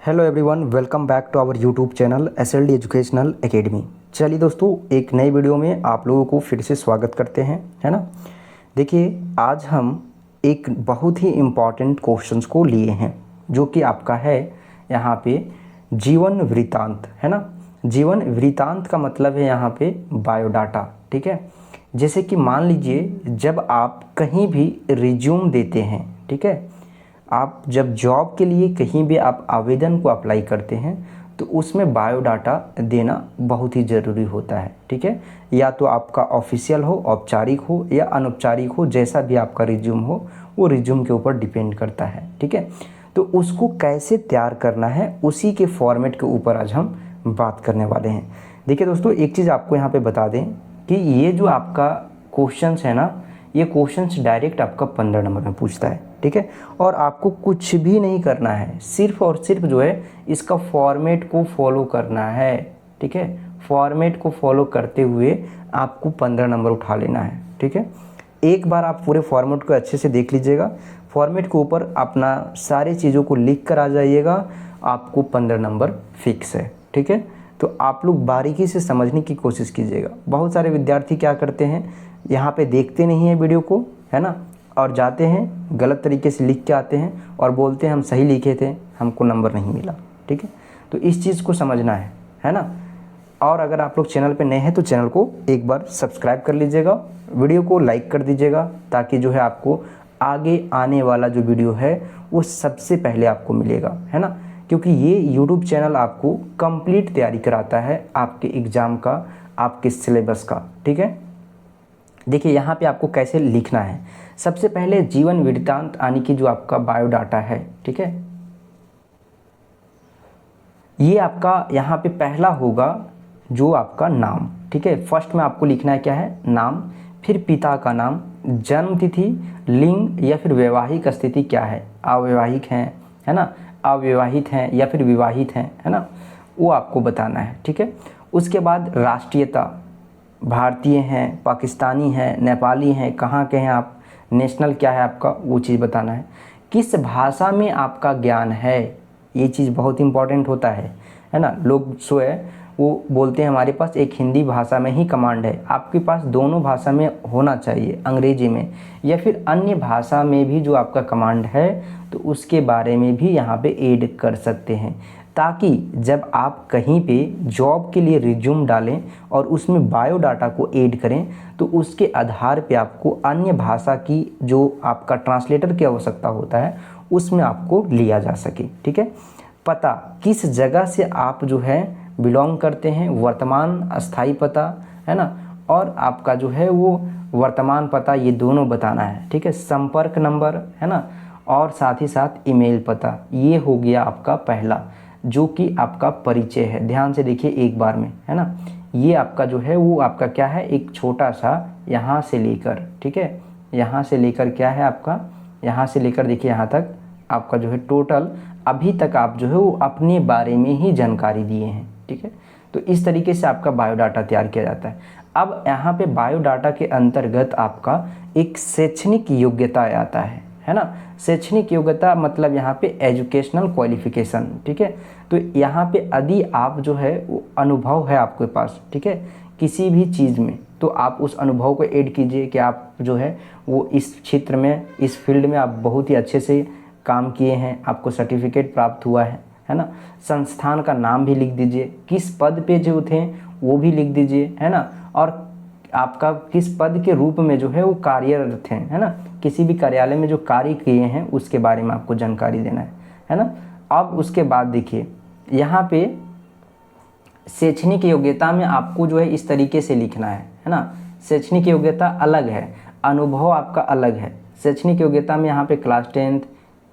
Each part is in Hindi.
Hello everyone, welcome back to our YouTube channel SLD educational academy. चलिए दोस्तों, एक नई वीडियो में आप लोगों को फिर से स्वागत करते हैं, है ना। देखिए, आज हम एक बहुत ही इम्पॉर्टेंट क्वेश्चंस को लिए हैं, जो कि आपका है यहाँ पे जीवन वृत्तांत, है ना। जीवन वृत्तांत का मतलब है यहाँ पे बायोडाटा, ठीक है। जैसे कि मान लीजिए, जब आप कहीं भी रिज्यूम देते हैं, ठीक है, आप जब जॉब के लिए कहीं भी आप आवेदन को अप्लाई करते हैं तो उसमें बायोडाटा देना बहुत ही ज़रूरी होता है, ठीक है। या तो आपका ऑफिशियल हो, औपचारिक हो या अनौपचारिक हो, जैसा भी आपका रिज्यूम हो वो रिज्यूम के ऊपर डिपेंड करता है, ठीक है। तो उसको कैसे तैयार करना है उसी के फॉर्मेट के ऊपर आज हम बात करने वाले हैं। देखिए दोस्तों, एक चीज़ आपको यहाँ पर बता दें कि ये जो आपका क्वेश्चंस है ना, ये क्वेश्चंस डायरेक्ट आपका 15 नंबर में पूछता है, ठीक है। और आपको कुछ भी नहीं करना है, सिर्फ और सिर्फ जो है इसका फॉर्मेट को फॉलो करना है, ठीक है। फॉर्मेट को फॉलो करते हुए आपको 15 नंबर उठा लेना है, ठीक है। एक बार आप पूरे फॉर्मेट को अच्छे से देख लीजिएगा, फॉर्मेट के ऊपर अपना सारी चीज़ों को लिख कर आ जाइएगा, आपको 15 नंबर फिक्स है, ठीक है। तो आप लोग बारीकी से समझने की कोशिश कीजिएगा। बहुत सारे विद्यार्थी क्या करते हैं, यहाँ पे देखते नहीं हैं वीडियो को, है ना, और जाते हैं गलत तरीके से लिख के आते हैं और बोलते हैं हम सही लिखे थे, हमको नंबर नहीं मिला, ठीक है। तो इस चीज़ को समझना है ना। और अगर आप लोग चैनल पे नए हैं तो चैनल को एक बार सब्सक्राइब कर लीजिएगा, वीडियो को लाइक कर दीजिएगा, ताकि जो है आपको आगे आने वाला जो वीडियो है वो सबसे पहले आपको मिलेगा, है ना। क्योंकि ये यूट्यूब चैनल आपको कंप्लीट तैयारी कराता है आपके एग्ज़ाम का, आपके सिलेबस का, ठीक है। देखिए, यहाँ पे आपको कैसे लिखना है। सबसे पहले जीवन वृत्तांत यानी कि जो आपका बायोडाटा है, ठीक है, ये आपका यहाँ पे पहला होगा जो आपका नाम, ठीक है। फर्स्ट में आपको लिखना है क्या है, नाम, फिर पिता का नाम, जन्म तिथि, लिंग या फिर वैवाहिक स्थिति क्या है, अवैवाहिक हैं, है ना, अविवाहित हैं या फिर विवाहित हैं, है ना, वो आपको बताना है, ठीक है। उसके बाद राष्ट्रीयता, भारतीय हैं, पाकिस्तानी हैं, नेपाली हैं, कहाँ के हैं आप, नेशनल क्या है आपका, वो चीज़ बताना है। किस भाषा में आपका ज्ञान है, ये चीज़ बहुत इंपॉर्टेंट होता है ना। लोग सो है वो बोलते हैं हमारे पास एक हिंदी भाषा में ही कमांड है, आपके पास दोनों भाषा में होना चाहिए, अंग्रेजी में या फिर अन्य भाषा में भी जो आपका कमांड है तो उसके बारे में भी यहाँ पे ऐड कर सकते हैं, ताकि जब आप कहीं पे जॉब के लिए रिज्यूम डालें और उसमें बायोडाटा को ऐड करें तो उसके आधार पे आपको अन्य भाषा की जो आपका ट्रांसलेटर की आवश्यकता होता है उसमें आपको लिया जा सके, ठीक है। पता, किस जगह से आप जो है बिलोंग करते हैं, वर्तमान अस्थाई पता, है ना, और आपका जो है वो वर्तमान पता, ये दोनों बताना है, ठीक है। संपर्क नंबर, है ना, और साथ ही साथ ईमेल पता, ये हो गया आपका पहला, जो कि आपका परिचय है। ध्यान से देखिए एक बार में, है ना। ये आपका जो है वो आपका क्या है, एक छोटा सा यहाँ से लेकर, ठीक है, यहाँ से लेकर क्या है आपका, यहाँ से लेकर देखिए यहाँ तक आपका जो है टोटल अभी तक आप जो है वो अपने बारे में ही जानकारी दिए हैं, ठीक है। तो इस तरीके से आपका बायोडाटा तैयार किया जाता है। अब यहाँ पे बायोडाटा के अंतर्गत आपका एक शैक्षणिक योग्यता आता है ना। शैक्षणिक योग्यता मतलब यहाँ पे एजुकेशनल क्वालिफिकेशन, ठीक है। तो यहाँ पे यदि आप जो है वो अनुभव है आपके पास, ठीक है, किसी भी चीज़ में, तो आप उस अनुभव को ऐड कीजिए कि आप जो है वो इस क्षेत्र में, इस फील्ड में आप बहुत ही अच्छे से काम किए हैं, आपको सर्टिफिकेट प्राप्त हुआ है ना। संस्थान का नाम भी लिख दीजिए, किस पद पे जो थे वो भी लिख दीजिए, है ना, और आपका किस पद के रूप में जो है वो कार्यरत हैं, है ना, किसी भी कार्यालय में जो कार्य किए हैं उसके बारे में आपको जानकारी देना है ना। अब उसके बाद देखिए यहाँ पे शैक्षणिक योग्यता में आपको जो है इस तरीके से लिखना है ना। शैक्षणिक योग्यता अलग है, अनुभव आपका अलग है। शैक्षणिक योग्यता में यहाँ पे क्लास 10th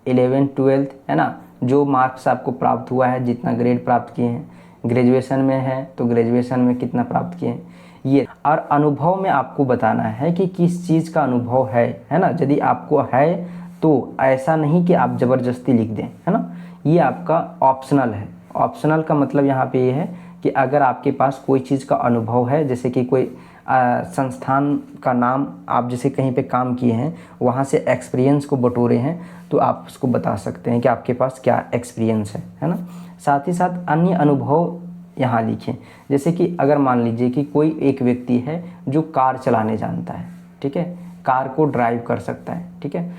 11th 12th, है ना, जो मार्क्स आपको प्राप्त हुआ है, जितना ग्रेड प्राप्त किए हैं, ग्रेजुएशन में है तो ग्रेजुएशन में कितना प्राप्त किए हैं, ये। और अनुभव में आपको बताना है कि किस चीज़ का अनुभव है ना। यदि आपको है तो ऐसा नहीं कि आप ज़बरदस्ती लिख दें, है ना, ये आपका ऑप्शनल है। ऑप्शनल का मतलब यहाँ पे ये है कि अगर आपके पास कोई चीज़ का अनुभव है, जैसे कि कोई संस्थान का नाम, आप जैसे कहीं पे काम किए हैं वहाँ से एक्सपीरियंस को बटोरे हैं तो आप उसको बता सकते हैं कि आपके पास क्या एक्सपीरियंस है ना। साथ ही साथ अन्य अनुभव यहाँ लिखें। जैसे कि अगर मान लीजिए कि कोई एक व्यक्ति है जो कार चलाने जानता है, ठीक है, कार को ड्राइव कर सकता है, ठीक है।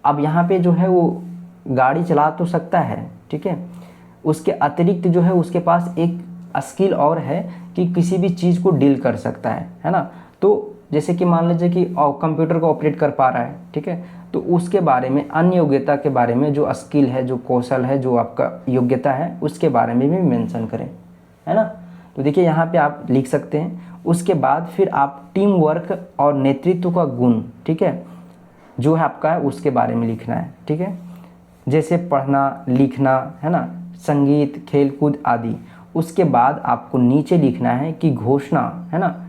अब यहाँ पे जो है वो गाड़ी चला तो सकता है, ठीक है, उसके अतिरिक्त जो है उसके पास एक स्किल और है कि किसी भी चीज़ को डील कर सकता है ना। तो जैसे कि मान लीजिए कि कंप्यूटर को ऑपरेट कर पा रहा है, ठीक है, तो उसके बारे में, अन्य योग्यता के बारे में, जो स्किल है, जो कौशल है, जो आपका योग्यता है, उसके बारे में भी मेंशन करें, है ना। तो देखिए यहाँ पे आप लिख सकते हैं। उसके बाद फिर आप टीम वर्क और नेतृत्व का गुण, ठीक है, जो है आपका है उसके बारे में लिखना है, ठीक है। जैसे पढ़ना, लिखना, है ना, संगीत, खेलकूद आदि। उसके बाद आपको नीचे लिखना है कि घोषणा, है ना,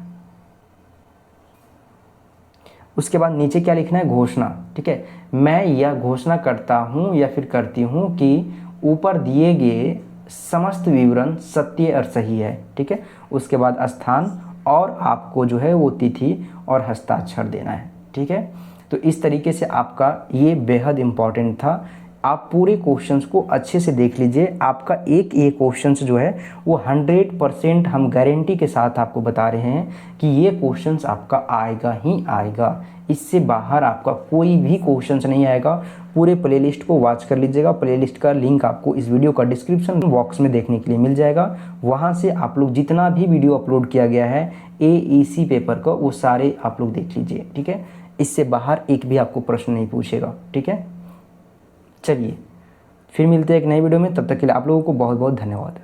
उसके बाद नीचे क्या लिखना है, घोषणा, ठीक है। मैं यह घोषणा करता हूँ या फिर करती हूँ कि ऊपर दिए गए समस्त विवरण सत्य और सही है, ठीक है। उसके बाद स्थान और आपको जो है वो तिथि और हस्ताक्षर देना है, ठीक है। तो इस तरीके से आपका ये बेहद इम्पॉर्टेंट था। आप पूरे क्वेश्चंस को अच्छे से देख लीजिए। आपका एक ये क्वेश्चंस जो है वो 100% हम गारंटी के साथ आपको बता रहे हैं कि ये क्वेश्चंस आपका आएगा ही आएगा। इससे बाहर आपका कोई भी क्वेश्चंस नहीं आएगा। पूरे प्लेलिस्ट को वॉच कर लीजिएगा। प्लेलिस्ट का लिंक आपको इस वीडियो का डिस्क्रिप्शन बॉक्स में देखने के लिए मिल जाएगा। वहाँ से आप लोग जितना भी वीडियो अपलोड किया गया है AEC पेपर का, वो सारे आप लोग देख लीजिए, ठीक है। इससे बाहर एक भी आपको प्रश्न नहीं पूछेगा, ठीक है। चलिए फिर मिलते हैं एक नई वीडियो में, तब तक के लिए आप लोगों को बहुत बहुत धन्यवाद।